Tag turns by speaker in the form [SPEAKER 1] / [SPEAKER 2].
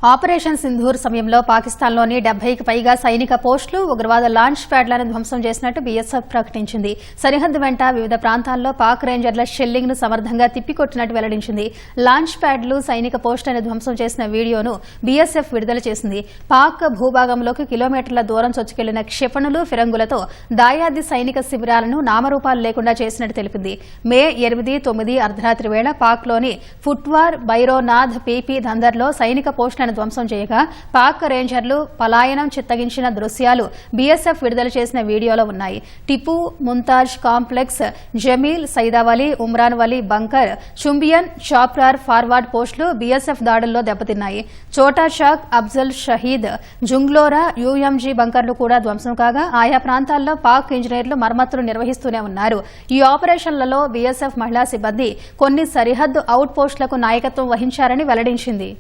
[SPEAKER 1] Operation Sindoor సమయంలో పాకిస్తాన్లోని 70కి పైగా సైనిక పోస్టులు, ఉగ్రవాద లాంచ్ ప్యాడ్లను ధ్వంసం చేసినట్టు బీఎస్ఎఫ్ ప్రకటించింది. సరిహద్దు వెంట వివిధ ప్రాంతాల్లో పాక్ రేంజర్ల షెల్లింగ్ ను సమర్థంగా తిప్పికొట్టినట్టు వెల్లడించింది. లాంచ్ ప్యాడ్లు, సైనిక పోస్టులను ధ్వంసం చేసిన వీడియోను బీఎస్ఎఫ్ విడుదల చేసింది. పాక్ భూభాగంలోకి కిలోమీటర్ల దూరం చొచ్చుకెళ్లిన క్షిపణులు, ఫిరంగులతో దాయాది సైనిక శిబిరాలను నామరూపాలు లేకుండా చేసినట్టు తెలిపింది. మే 8, 9 అర్ధరాత్రి వేళ పాక్లోని ఫుట్వార్, బైరోనాథ్, పీపీ ధందర్లో సైనిక పోస్టులను ధ్వంసం చేయగా పాక్ రేంజర్లు పలాయనం చిత్తగించిన దృశ్యాలు బీఎస్ఎఫ్ విడుదల చేసిన వీడియోలో ఉన్నాయి. Tipu, Mumtaz complex, Jamil, Saidavali, Umran Wali bunker, Chumbian, Chaprar forward పోస్టులు బీఎస్ఎఫ్ దాడుల్లో దెబ్బతిన్నాయి. చోటా షాక్, అఫ్జల్ షహీద్, జుంగ్లోరా, యూఎంజీ బంకర్లు కూడా ధ్వంసం కాగా ఆయా ప్రాంతాల్లో పాక్ ఇంజనీర్లు మరమ్మతులు నిర్వహిస్తూనే ఉన్నారు. ఈ ఆపరేషన్లలో బీఎస్ఎఫ్ మహిళా సిబ్బంది కొన్ని సరిహద్దు అవుట్ పోస్టులకు నాయకత్వం వహించారని వెల్లడించింది.